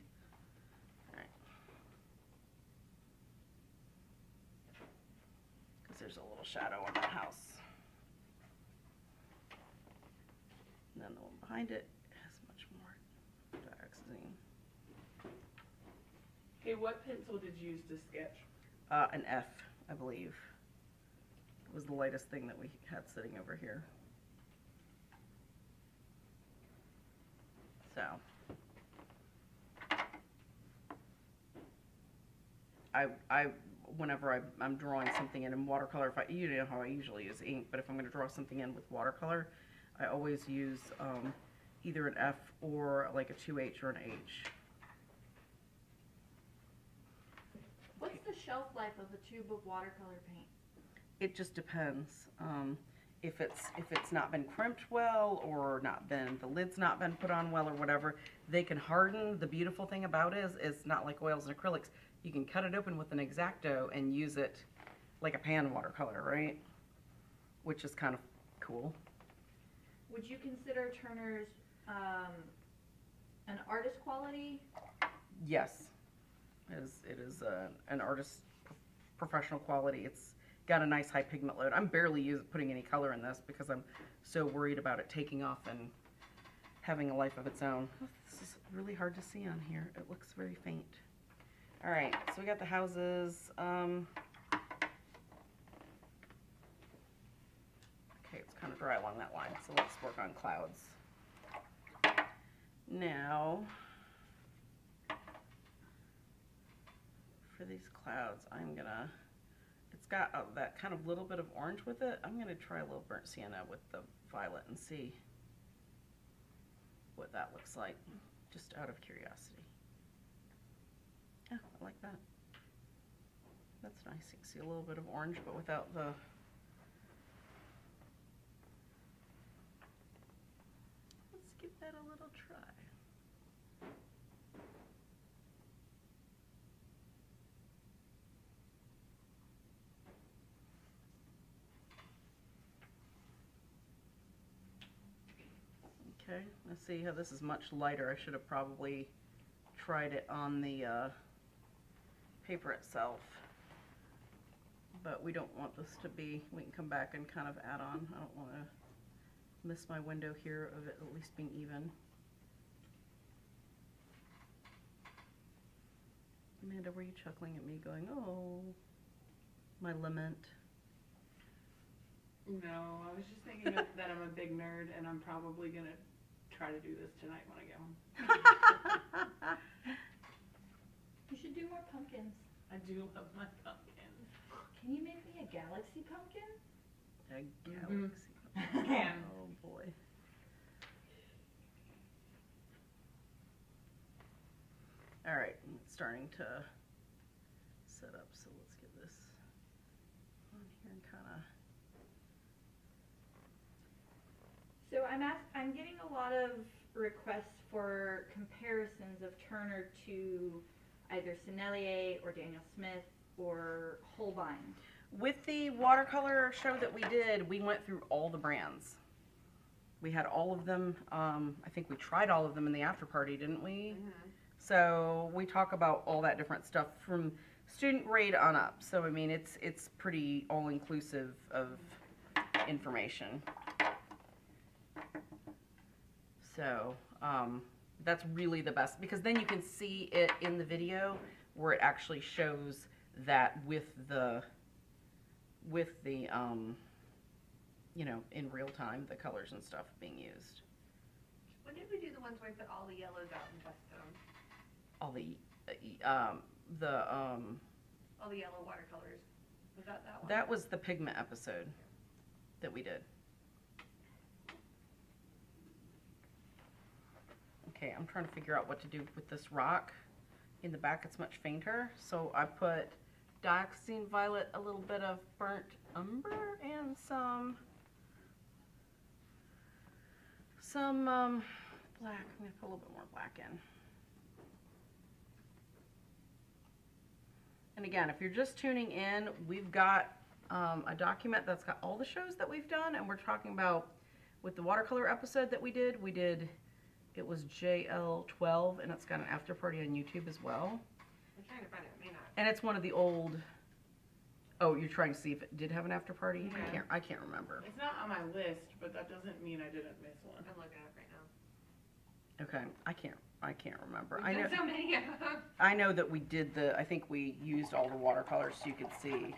S1: There's a little shadow on that house. And then the one behind it has much more dioxazine.
S3: Hey, what pencil did you use to sketch?
S1: An F, I believe. It was the lightest thing that we had sitting over here. So. Whenever I'm drawing something in watercolor, you know how I usually use ink, but if I'm going to draw something in with watercolor, I always use either an F or like a 2H or an H.
S4: What's the shelf life of a tube of watercolor paint?
S1: It just depends. If it's not been crimped well or the lid's not been put on well or whatever, they can harden. The beautiful thing about it is it's not like oils and acrylics. You can cut it open with an X-Acto and use it like a pan watercolor, right? Which is kind of cool.
S4: Would you consider Turner's an artist quality?
S1: Yes, it is an artist professional quality. It's got a nice high pigment load. I'm barely putting any color in this because I'm so worried about it taking off and having a life of its own. Oh, this is really hard to see on here. It looks very faint. All right, so we got the houses. Okay, it's kind of dry along that line, so let's work on clouds. Now, for these clouds, I'm gonna, it's got that kind of little bit of orange with it. I'm gonna try a little burnt sienna with the violet and see what that looks like, just out of curiosity. Yeah, I like that. That's nice. You can see a little bit of orange, but without the... Let's give that a little try. Okay, let's see how this is much lighter. I should have probably tried it on the paper itself. But we don't want this to be, we can come back and kind of add on. I don't want to miss my window here of it at least being even. Amanda, were you chuckling at me going, oh, my lament?
S3: No, I was just thinking that I'm a big nerd and I'm probably going to try to do this tonight when I get home.
S4: You should do more pumpkins.
S3: I do love my pumpkins.
S4: Can you make me a galaxy pumpkin?
S1: A galaxy.
S3: Can.
S1: Oh boy. All right, it's starting to set up, so let's get this on here and kind of.
S4: So I'm getting a lot of requests for comparisons of Turner to either Sennelier or Daniel Smith or Holbein.
S1: With the watercolor show that we did, we went through all the brands. We had all of them. I think we tried all of them in the after party, didn't we?
S2: Mm-hmm.
S1: So we talk about all that different stuff from student grade on up. So I mean, it's pretty all-inclusive of information. So that's really the best, because then you can see it in the video where it actually shows that with the you know, in real time, the colors and stuff being used.
S2: When did we do the ones where we put all the yellows out and tested them?
S1: All the
S2: All the yellow watercolors. Was that one?
S1: that was the pigment episode that we did. Okay, I'm trying to figure out what to do with this rock. In the back, it's much fainter, so I put dioxazine violet, a little bit of burnt umber, and some black. I'm gonna put a little bit more black in. And again, if you're just tuning in, we've got a document that's got all the shows that we've done, and we're talking about with the watercolor episode that we did, it was JL12, and it's got an after party on YouTube as well.
S2: I'm trying to find it. It may not.
S1: And it's one of the old, oh, you're trying to see if it did have an after party?
S3: Yeah.
S1: I can't remember.
S3: It's not on my list, but that doesn't mean I didn't miss one.
S2: I'm looking at it right now.
S1: Okay, I can't remember.
S2: We've done so many of them.
S1: I know that we did I think we used all the watercolors so you could see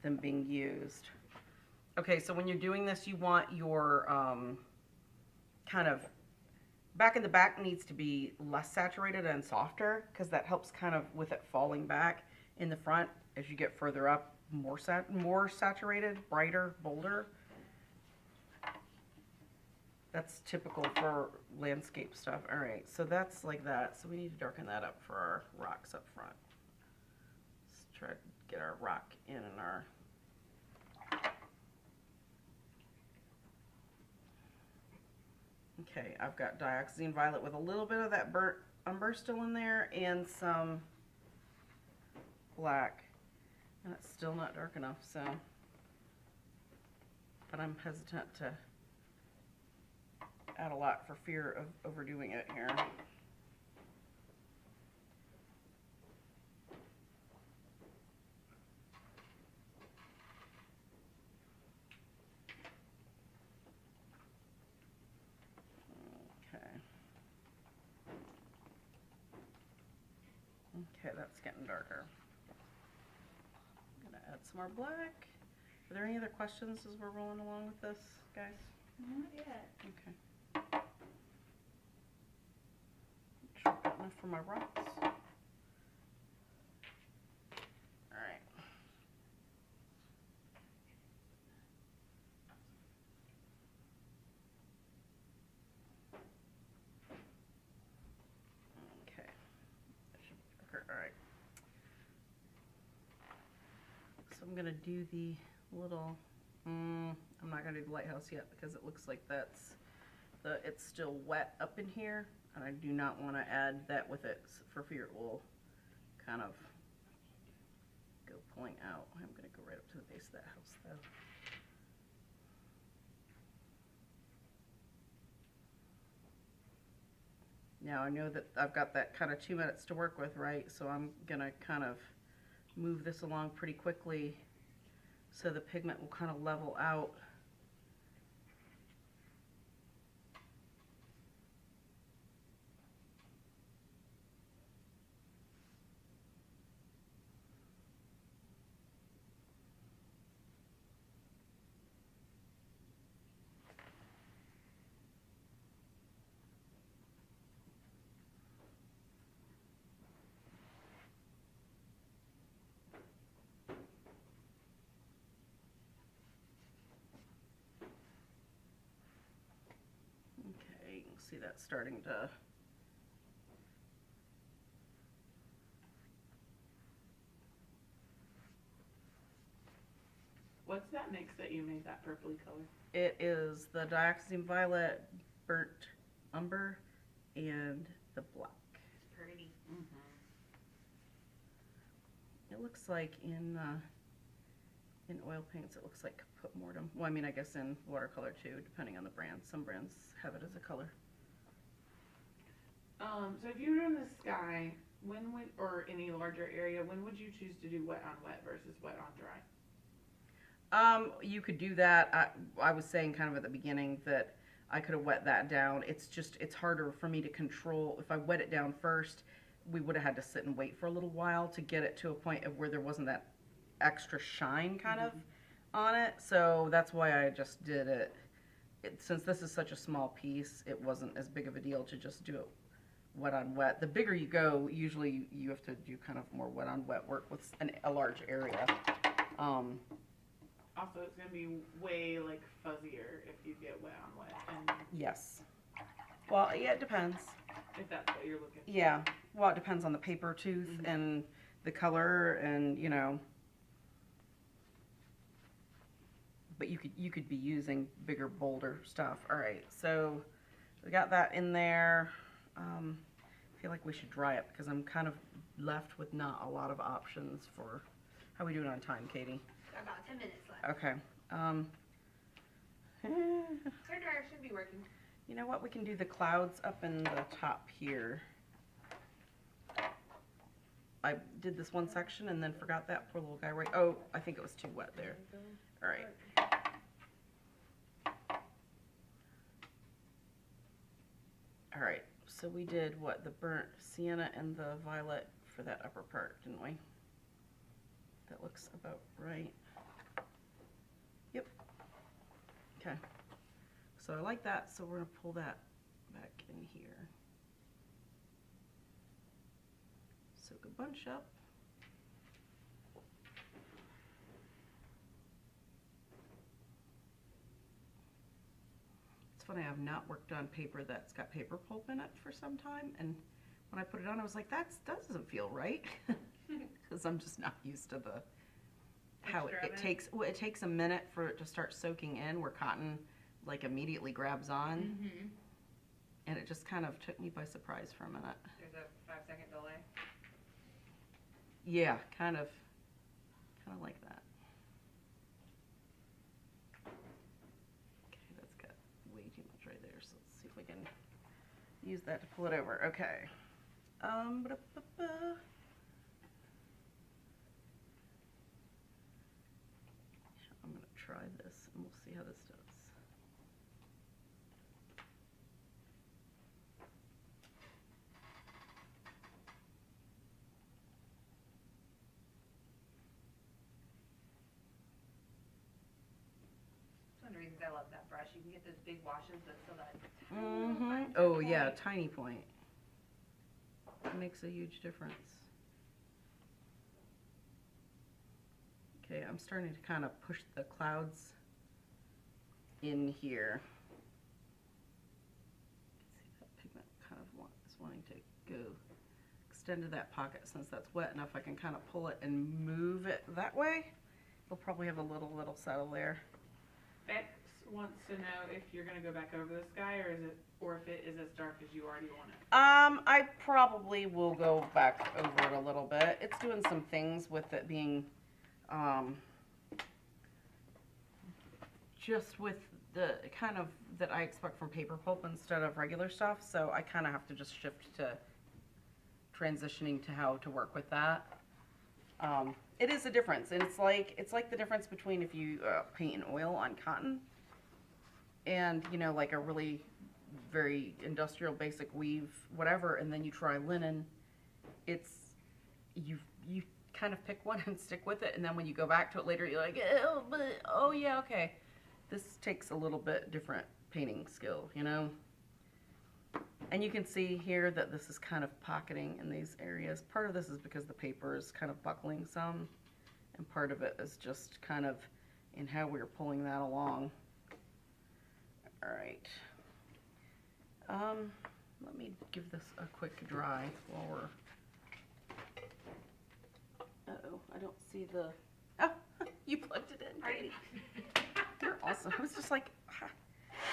S1: them being used. Okay, so when you're doing this, you want your kind of back in the back needs to be less saturated and softer, because that helps kind of with it falling back. In the front, as you get further up, more saturated, brighter, bolder. That's typical for landscape stuff. All right, so that's like that. So we need to darken that up for our rocks up front. Let's try to get our rock in our... Okay, I've got dioxazine violet with a little bit of that burnt umber still in there and some black. And it's still not dark enough, so... But I'm hesitant to add a lot for fear of overdoing it here. Okay, that's getting darker. I'm gonna add some more black. Are there any other questions as we're rolling along with this, guys?
S4: Not yet.
S1: Okay. for my rocks. Alright. Okay. That should be darker. Alright. So I'm gonna do the little, I'm not gonna do the lighthouse yet because it looks like it's still wet up in here, and I do not want to add that with it for fear it will kind of go pulling out. I'm gonna go right up to the base of that house though. Now I know that I've got that kind of 2 minutes to work with, right? So I'm gonna kind of move this along pretty quickly so the pigment will kind of level out. Okay, you can see that starting to.
S3: What's that mix that you made that purpley color?
S1: It is the dioxazine violet, burnt umber, and the black.
S2: Pretty.
S1: It looks like in oil paints, it looks like mortem. Well, I mean, I guess in watercolor too, depending on the brand. Some brands have it as a color.
S3: So if you were doing the sky, or any larger area, when would you choose to do wet on wet versus wet on dry?
S1: You could do that. I was saying kind of at the beginning that I could have wet that down. It's harder for me to control. If I wet it down first, we would have had to sit and wait for a little while to get it to a point of where there wasn't that extra shine kind of on it. So that's why I just did it. Since this is such a small piece, it wasn't as big of a deal to just do it wet on wet. The bigger you go, usually you have to do kind of more wet on wet work with a large area.
S3: Also, it's going to be way, like, fuzzier if you get wet on wet. And
S1: Yes. Well, yeah, it depends.
S3: if that's what you're looking for.
S1: Yeah. Well, it depends on the paper tooth and the color and, you know. But you could be using bigger, bolder stuff. All right, so we got that in there. I feel like we should dry it because I'm kind of left with not a lot of options for how we doing on time, Katie.
S2: About 10 minutes left.
S1: Okay.
S2: Hair dryer should be working.
S1: You know what? We can do the clouds up in the top here. I did this one section and then forgot that poor little guy right. Oh, I think it was too wet there. All right. All right. So we did what? The burnt sienna and the violet for that upper part, didn't we? That looks about right. Yep. Okay. So I like that, so we're going to pull that back in here. Soak a bunch up. It's funny, I've not worked on paper that's got paper pulp in it for some time, and when I put it on, I was like, that doesn't feel right, because I'm just not used to the how it takes. Well, it takes a minute for it to start soaking in, where cotton like immediately grabs on, and it just kind of took me by surprise for a minute.
S2: There's a 5-second delay.
S1: Yeah, kind of like that. Okay, that's got way too much right there, so let's see if we can use that to pull it over. Okay. Ba-da-ba-ba. I'm gonna try this and we'll see how this does.
S2: That's one of the reasons I love that brush. You can get those big washes, but still that.
S1: Oh yeah, tiny point. It makes a huge difference. Okay, I'm starting to kind of push the clouds in here. See, that pigment kind of is wanting to go extend to that pocket. Since that's wet enough, I can kind of pull it and move it that way. We'll probably have a little settle there.
S3: Bex wants to know if you're gonna go back over this guy, or if it is as dark as you already want it.
S1: I probably will go back over it a little bit. It's doing some things with it being, just with the kind of that I expect from paper pulp instead of regular stuff. So I kind of have to just shift to transitioning to how to work with that. It is a difference, and it's like the difference between if you paint in oil on cotton and, you know, like a really very industrial basic weave, whatever, and then you try linen. It's you kind of pick one and stick with it, and then when you go back to it later, you're like, oh yeah, okay. This takes a little bit different painting skill, you know? And you can see here that this is kind of pocketing in these areas. Part of this is because the paper is kind of buckling some, and part of it is just kind of in how we're pulling that along. All right. Let me give this a quick dry while we're... Uh-oh, I don't see the... Oh, you plugged it in, Katie. You're awesome. I was just like, ah,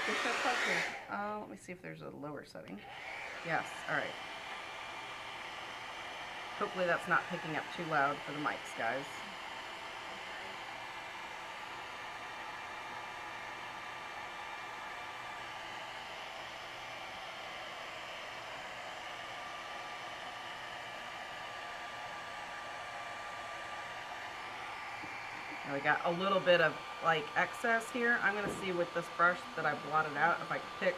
S1: you're so clever. Let me see if there's a lower setting. Yes, all right. Hopefully that's not picking up too loud for the mics, guys. Now we got a little bit of like excess here. I'm gonna see with this brush that I blotted out if I can pick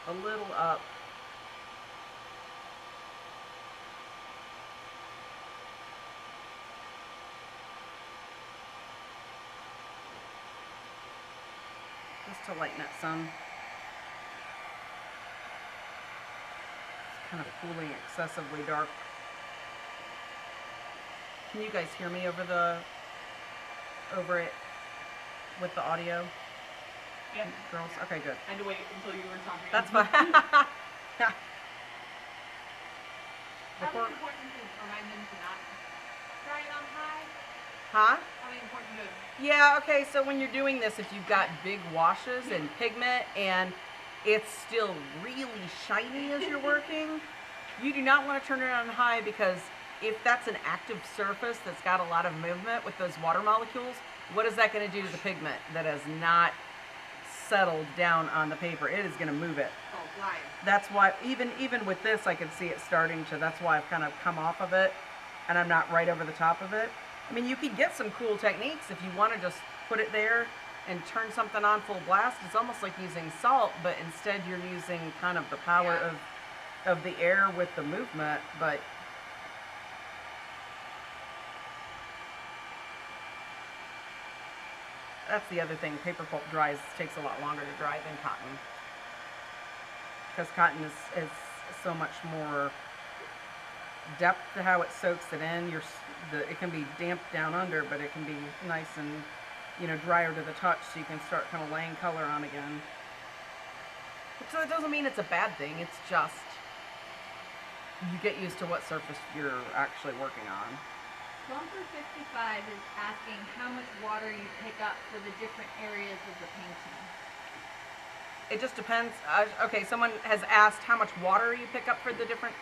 S1: a little up. Just to lighten it some. It's kind of cooling excessively dark. Can you guys hear me over it with the audio?
S3: Yeah.
S1: Girls? Okay, good.
S3: I had to wait until you were talking.
S1: That's fine.
S2: Probably
S1: Before,
S2: important to remind them to not try it on high.
S1: huh?
S2: Probably important to
S1: Yeah, okay, so when you're doing this, if you've got big washes and pigment and it's still really shiny as you're working, you do not want to turn it on high, because if that's an active surface that's got a lot of movement with those water molecules, what is that going to do to the pigment that has not settled down on the paper? It is going to move it.
S2: fly.
S1: That's why, even with this, I can see it starting to, that's why I've kind of come off of it, and I'm not right over the top of it. I mean, you could get some cool techniques if you want to just put it there and turn something on full blast. It's almost like using salt, but instead you're using kind of the power of the air with the movement. But that's the other thing. Paper pulp takes a lot longer to dry than cotton, because cotton is so much more depth to how it soaks it in. It can be damp down under, but it can be nice and, you know, drier to the touch, so you can start kind of laying color on again. So it doesn't mean it's a bad thing. It's just you get used to what surface you're actually working on.
S4: Plumper 55 is asking how much water you pick up for the different areas of the painting.
S1: It just depends. Okay, someone has asked how much water you pick up for the different...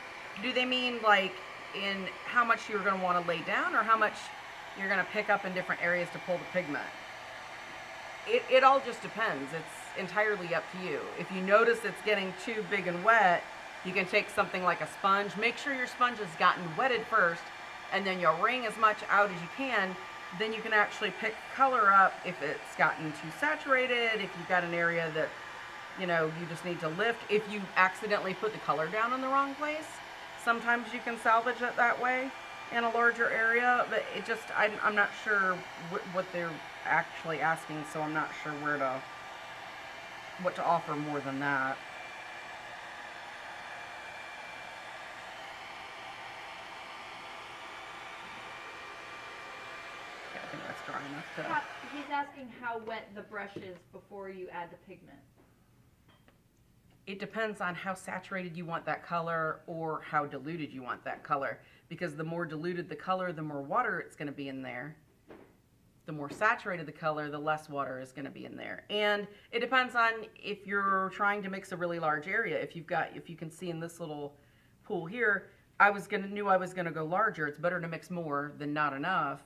S1: Do they mean like in how much you're going to want to lay down, or how much you're going to pick up in different areas to pull the pigment? It all just depends. It's entirely up to you. If you notice it's getting too big and wet, you can take something like a sponge. Make sure your sponge has gotten wetted first, and then you'll wring as much out as you can. Then you can actually pick color up if it's gotten too saturated, if you've got an area that, you know, you just need to lift. If you accidentally put the color down in the wrong place, sometimes you can salvage it that way in a larger area. But it just, I'm not sure what they're actually asking, so I'm not sure what to offer more than that. enough to.
S4: He's asking how wet the brush is before you add the pigment.
S1: It depends on how saturated you want that color or how diluted you want that color. Because the more diluted the color, the more water it's going to be in there. The more saturated the color, the less water is going to be in there. And it depends on if you're trying to mix a really large area. If you can see in this little pool here, knew I was going to go larger. It's better to mix more than not enough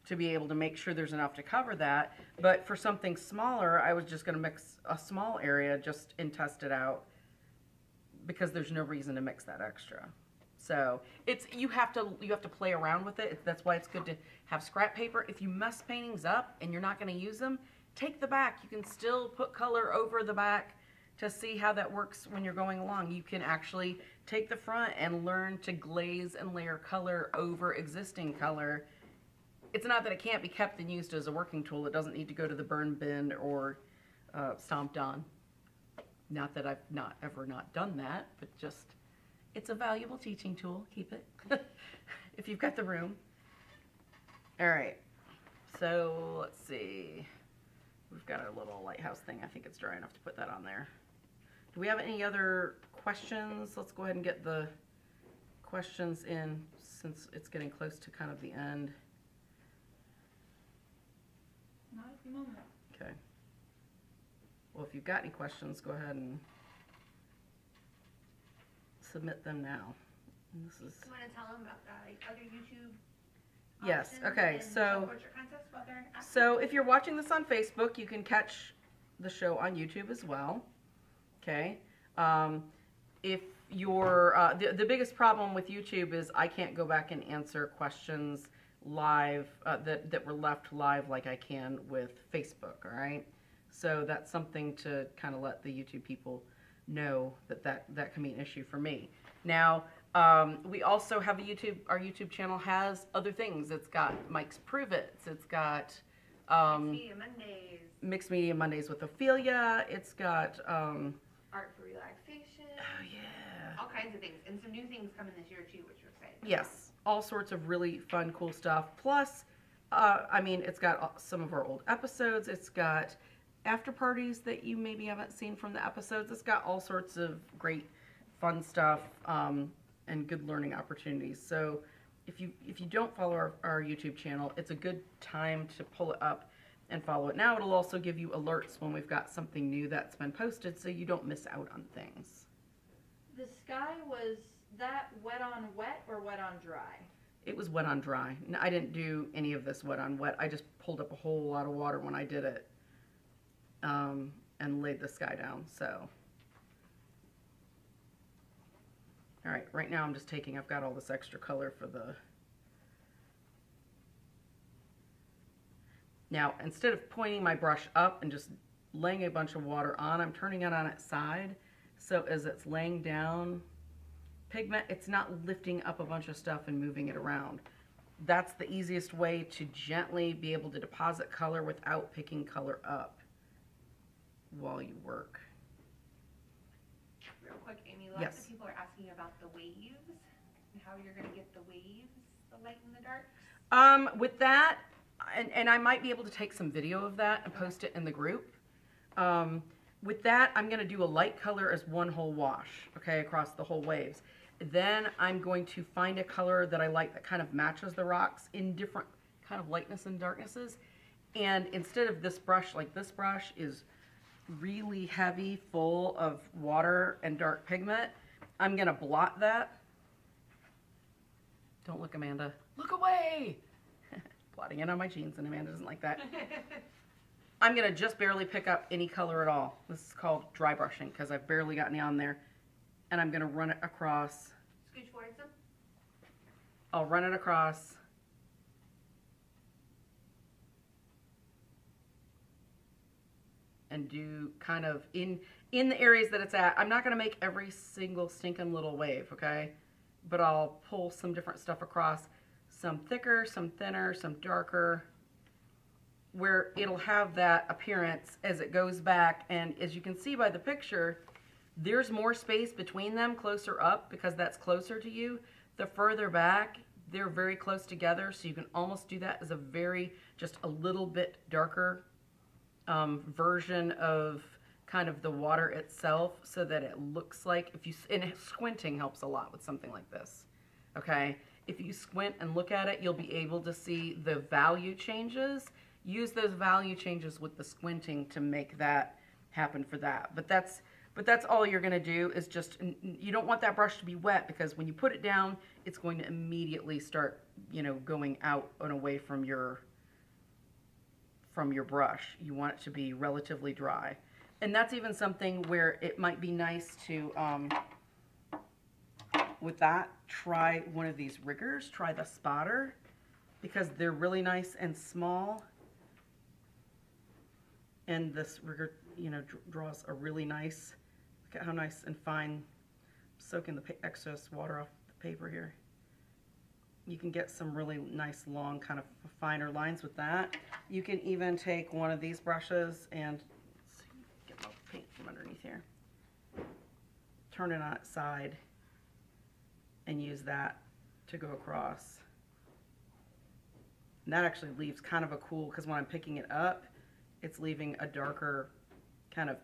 S1: to be able to make sure there's enough to cover that. But for something smaller, I was just going to mix a small area just and test it out because there's no reason to mix that extra. So you have to play around with it. That's why it's good to have scrap paper. If you mess paintings up and you're not going to use them, take the back. You can still put color over the back to see how that works when you're going along. You can actually take the front and learn to glaze and layer color over existing color. It's not that it can't be kept and used as a working tool. It doesn't need to go to the burn bin or stomped on. Not that I've ever not done that, but just it's a valuable teaching tool. Keep it if you've got the room. All right, so let's see. We've got a little lighthouse thing. I think it's dry enough to put that on there. Do we have any other questions? Let's go ahead and get the questions in since it's getting close to kind of the end.
S4: Not at the moment.
S1: Okay. Well, if you've got any questions, go ahead and submit them now. And this is.
S2: You want to tell them about the other YouTube?
S1: Yes.
S2: options
S1: Okay.
S2: and
S1: So.
S2: portrait contests while they're asking?
S1: So if you're watching this on Facebook, you can catch the show on YouTube as well. Okay. If you're the biggest problem with YouTube is I can't go back and answer questions live that were left live like I can with Facebook. All right. So that's something to kind of let the YouTube people know that can be an issue for me. Now, we also have our YouTube channel has other things. It's got Mike's Prove It's. It's got
S2: Media Mondays,
S1: Mixed Media Mondays with Ophelia. It's got
S2: Art for Relaxation.
S1: oh yeah,
S2: All kinds of things. And some new things coming this year too, which we're excited about.
S1: yes, all sorts of really fun, cool stuff. Plus, I mean, it's got some of our old episodes. It's got after parties that you maybe haven't seen from the episodes. It's got all sorts of great, fun stuff and good learning opportunities. So if you don't follow our YouTube channel, it's a good time to pull it up and follow it. Now it'll also give you alerts when we've got something new that's been posted so you don't miss out on things.
S4: The sky, was that wet on wet or wet on dry?
S1: It was wet on dry. No, I didn't do any of this wet on wet. I just pulled up a whole lot of water when I did it. And laid the sky down, so. All right, right now I'm just I've got all this extra color for the. Now, instead of pointing my brush up and just laying a bunch of water on, I'm turning it on its side. So as it's laying down pigment, it's not lifting up a bunch of stuff and moving it around. That's the easiest way to gently be able to deposit color without picking color up while you work.
S2: Real quick, Amy, lots
S1: Yes.
S2: of people are asking about the waves and how you're going to get the waves, the light and the dark.
S1: With that, and I might be able to take some video of that and post it in the group. With that, I'm going to do a light color as one whole wash, okay, across the whole waves. Then I'm going to find a color that I like that kind of matches the rocks in different kind of lightness and darknesses. And instead of this brush, like this brush is really heavy, full of water and dark pigment, I'm going to blot that. Don't look, Amanda. Look away! Blotting it on my jeans, and Amanda doesn't like that. I'm going to just barely pick up any color at all. This is called dry brushing because I've barely got any on there. And I'm going to run it across.
S2: Scooch towards them.
S1: I'll run it across. And do kind of in the areas that it's at. I'm not going to make every single stinking little wave, okay? But I'll pull some different stuff across. Some thicker, some thinner, some darker, where it'll have that appearance as it goes back. And as you can see by the picture, there's more space between them closer up because that's closer to you. The further back, they're very close together, so you can almost do that as a very, just a little bit darker version of kind of the water itself, so that it looks like, if you, and squinting helps a lot with something like this, okay? If you squint and look at it, you'll be able to see the value changes. Use those value changes with the squinting to make that happen for that. But that's all you're going to do is just, you don't want that brush to be wet, because when you put it down, it's going to immediately start, you know, going out and away from your brush. You want it to be relatively dry. And that's even something where it might be nice to, with that, try one of these riggers. Try the spotter, because they're really nice and small. And this rigger, you know, draws a really nice, look at how nice and fine, soaking the excess water off the paper here. You can get some really nice long kind of finer lines with that. You can even take one of these brushes and, let's see, get my paint from underneath here, turn it on its side and use that to go across. And that actually leaves kind of a cool, because when I'm picking it up, it's leaving a darker kind of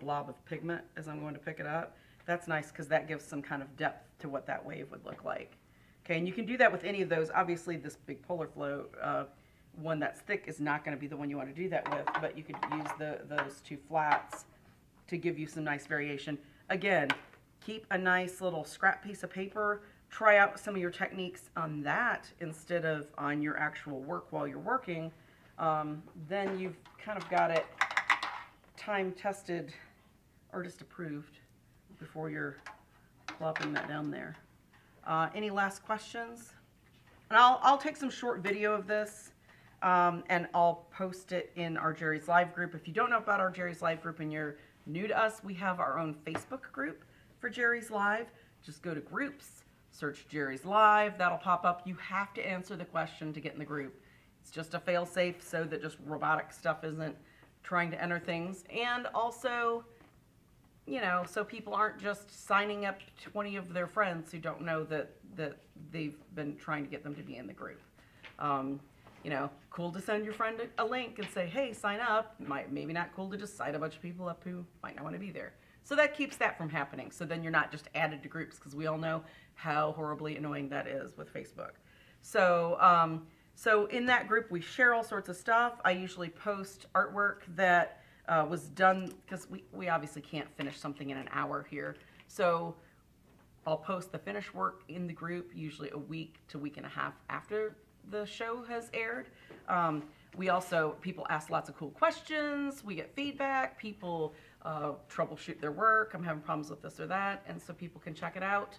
S1: blob of pigment as I'm going to pick it up. That's nice, because that gives some kind of depth to what that wave would look like. Okay, and you can do that with any of those. Obviously, this big Polar Flow one that's thick is not going to be the one you want to do that with, but you could use those two flats to give you some nice variation. Again, keep a nice little scrap piece of paper. Try out some of your techniques on that instead of on your actual work while you're working. Then you've kind of got it time-tested, artist approved, before you're plopping that down there. Any last questions? And I'll take some short video of this, and I'll post it in our Jerry's Live group. If you don't know about our Jerry's Live group and you're new to us, we have our own Facebook group for Jerry's Live. Just go to groups, search Jerry's Live, that'll pop up. You have to answer the question to get in the group. It's just a fail-safe so that just robotic stuff isn't trying to enter things. And also, you know, so people aren't just signing up 20 of their friends who don't know that they've been trying to get them to be in the group. You know, cool to send your friend a link and say, hey, sign up. Maybe not cool to just sign a bunch of people up who might not want to be there. So that keeps that from happening. So then you're not just added to groups, because we all know how horribly annoying that is with Facebook. So, so in that group, we share all sorts of stuff. I usually post artwork that was done, because we obviously can't finish something in an hour here. So I'll post the finished work in the group, usually a week to week and a half after the show has aired. We also, people ask lots of cool questions. We get feedback. People troubleshoot their work. I'm having problems with this or that. And so people can check it out.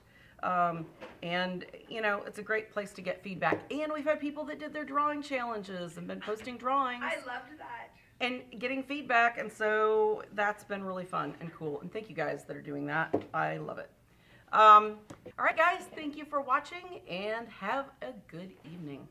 S1: And, you know, it's a great place to get feedback. And we've had people that did their drawing challenges and been posting drawings.
S2: I loved that.
S1: And getting feedback. And so that's been really fun and cool. And thank you guys that are doing that. I love it. All right, guys. Thank you for watching and have a good evening.